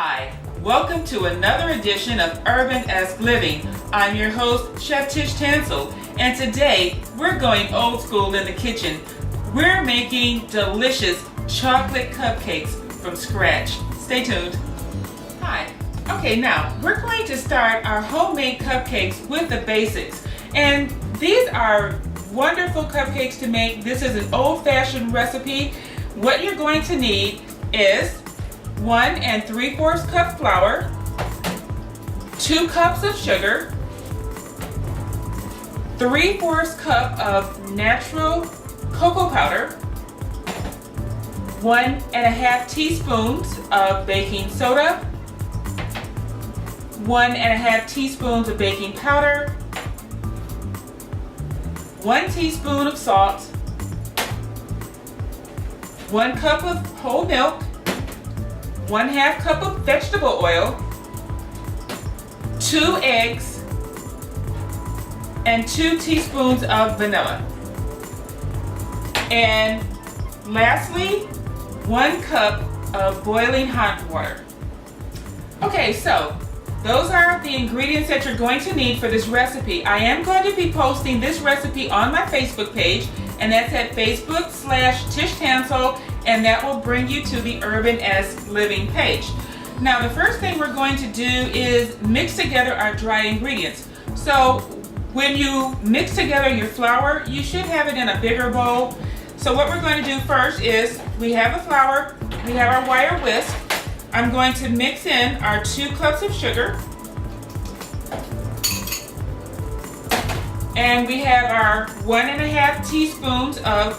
Hi, welcome to another edition of URBANesque Living. I'm your host, Chef Tish Tansil, and today we're going old school in the kitchen. We're making delicious chocolate cupcakes from scratch. Stay tuned. Hi. Okay, now we're going to start our homemade cupcakes with the basics. And these are wonderful cupcakes to make. This is an old-fashioned recipe. What you're going to need is 1 3/4 cup flour, 2 cups of sugar, 3/4 cup of natural cocoa powder, 1 1/2 teaspoons of baking soda, 1 1/2 teaspoons of baking powder, 1 teaspoon of salt, 1 cup of whole milk, 1/2 cup of vegetable oil, 2 eggs, and 2 teaspoons of vanilla. And lastly, 1 cup of boiling hot water. Okay, so those are the ingredients that you're going to need for this recipe. I am going to be posting this recipe on my Facebook page, and that's at Facebook/Tish Tansil, and that will bring you to the URBANesque Living page. Now, the first thing we're going to do is mix together our dry ingredients. So when you mix together your flour, you should have it in a bigger bowl. So what we're going to do first is we have the flour, we have our wire whisk. I'm going to mix in our 2 cups of sugar. And we have our 1 1/2 teaspoons of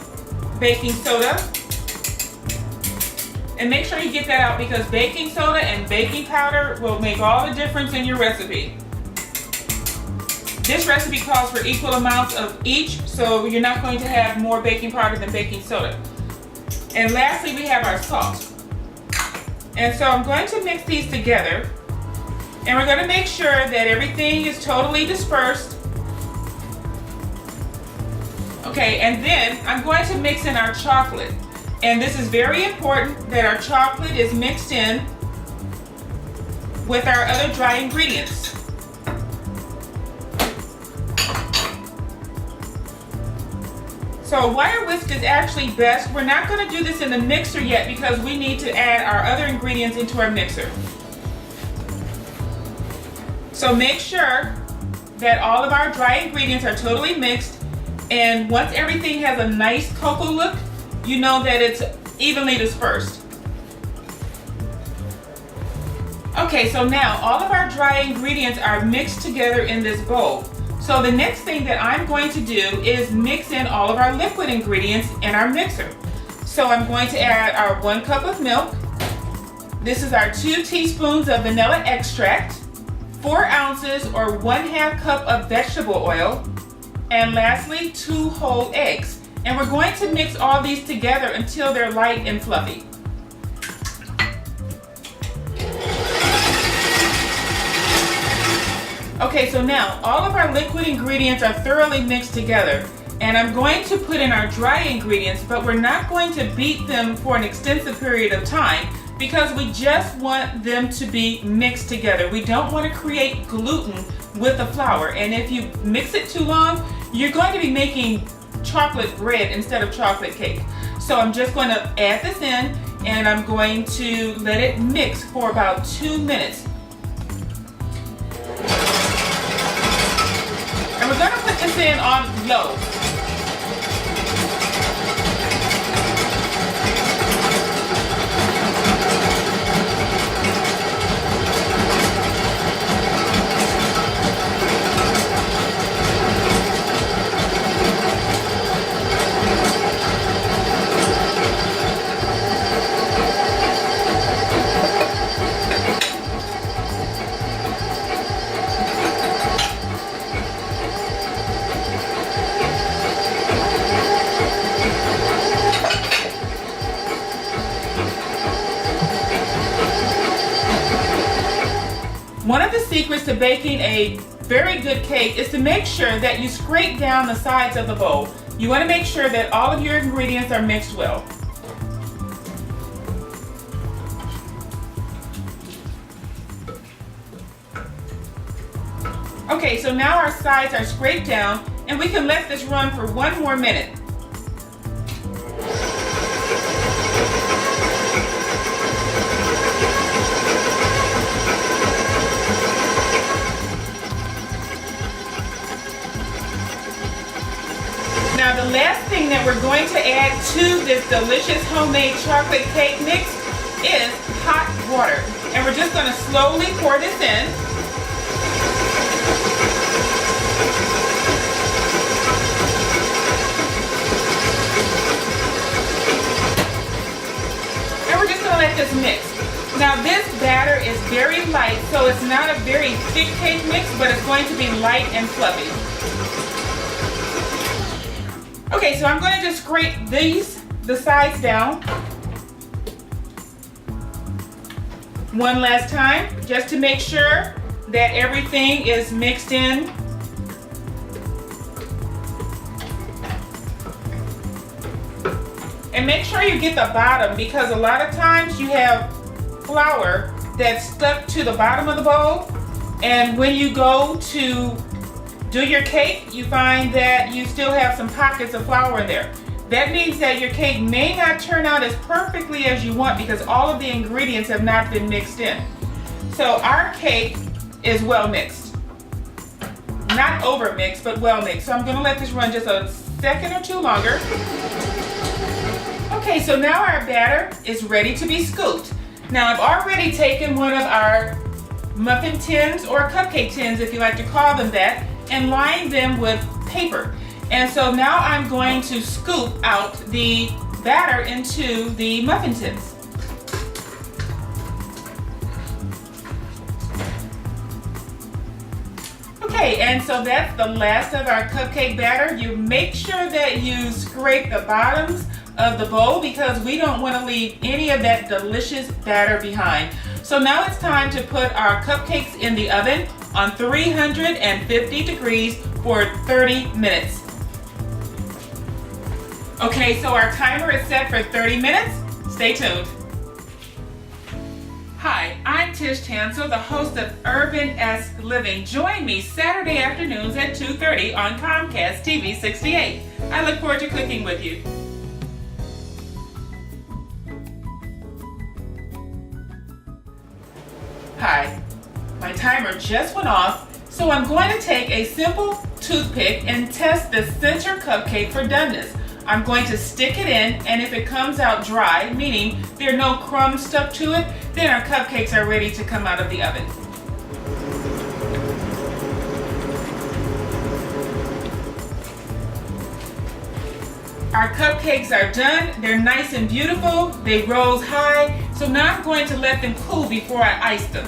baking soda. And make sure you get that out because baking soda and baking powder will make all the difference in your recipe. This recipe calls for equal amounts of each, so you're not going to have more baking powder than baking soda. And lastly, we have our salt. And so I'm going to mix these together, and we're going to make sure that everything is totally dispersed. Okay, and then I'm going to mix in our chocolate. And this is very important that our chocolate is mixed in with our other dry ingredients. So a wire whisk is actually best. We're not going to do this in the mixer yet because we need to add our other ingredients into our mixer. So make sure that all of our dry ingredients are totally mixed, and once everything has a nice cocoa look, you know that it's evenly dispersed. Okay, so now all of our dry ingredients are mixed together in this bowl. So the next thing that I'm going to do is mix in all of our liquid ingredients in our mixer. So I'm going to add our 1 cup of milk. This is our 2 teaspoons of vanilla extract, 4 ounces or 1/2 cup of vegetable oil, and lastly 2 whole eggs. And we're going to mix all these together until they're light and fluffy. Okay, so now all of our liquid ingredients are thoroughly mixed together, and I'm going to put in our dry ingredients, but we're not going to beat them for an extensive period of time because we just want them to be mixed together. We don't want to create gluten with the flour, and if you mix it too long, you're going to be making chocolate bread instead of chocolate cake. So I'm just going to add this in, and I'm going to let it mix for about 2 minutes. And we're going to put this in on low. One of the secrets to baking a very good cake is to make sure that you scrape down the sides of the bowl. You want to make sure that all of your ingredients are mixed well. Okay, so now our sides are scraped down and we can let this run for 1 more minute. Now the last thing that we're going to add to this delicious homemade chocolate cake mix is hot water. And we're just going to slowly pour this in. And we're just going to let this mix. Now this batter is very light, so it's not a very thick cake mix, but it's going to be light and fluffy. Okay, so I'm going to just scrape the sides down one last time, just to make sure that everything is mixed in. And make sure you get the bottom, because a lot of times you have flour that's stuck to the bottom of the bowl, and when you go to do your cake, you find that you still have some pockets of flour in there. That means that your cake may not turn out as perfectly as you want because all of the ingredients have not been mixed in. So our cake is well mixed. Not over mixed, but well mixed. So I'm gonna let this run just a second or two longer. Okay, so now our batter is ready to be scooped. Now I've already taken one of our muffin tins, or cupcake tins if you like to call them that, and lined them with paper. And so now I'm going to scoop out the batter into the muffin tins. Okay, and so that's the last of our cupcake batter. You make sure that you scrape the bottoms of the bowl because we don't want to leave any of that delicious batter behind. So now it's time to put our cupcakes in the oven on 350 degrees for 30 minutes. Okay, so our timer is set for 30 minutes. Stay tuned. Hi, I'm Tish Tansil, the host of URBANesque Living. Join me Saturday afternoons at 2:30 on Comcast TV 68. I look forward to cooking with you. Hi, my timer just went off, so I'm going to take a simple toothpick and test the center cupcake for doneness. I'm going to stick it in, and if it comes out dry, meaning there are no crumbs stuck to it, then our cupcakes are ready to come out of the oven. Our cupcakes are done. They're nice and beautiful. They rose high. So now I'm going to let them cool before I ice them.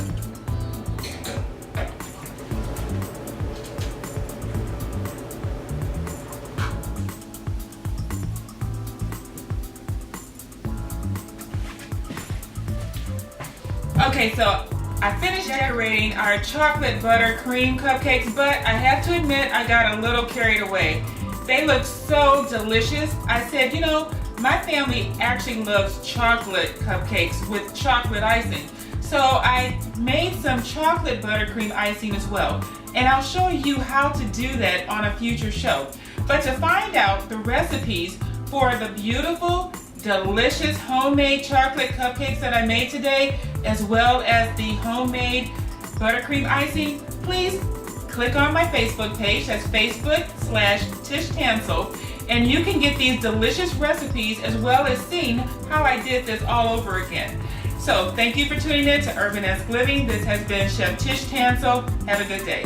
Okay, so I finished decorating our chocolate butter cream cupcakes, but I have to admit I got a little carried away. They look so delicious. I said, you know, my family actually loves chocolate cupcakes with chocolate icing. So I made some chocolate buttercream icing as well. And I'll show you how to do that on a future show. But to find out the recipes for the beautiful, delicious homemade chocolate cupcakes that I made today, as well as the homemade buttercream icing, please click on my Facebook page. That's Facebook/Tish Tansil, and you can get these delicious recipes as well as seeing how I did this all over again. So thank you for tuning in to URBANesque Living. This has been Chef Tish Tansil. Have a good day.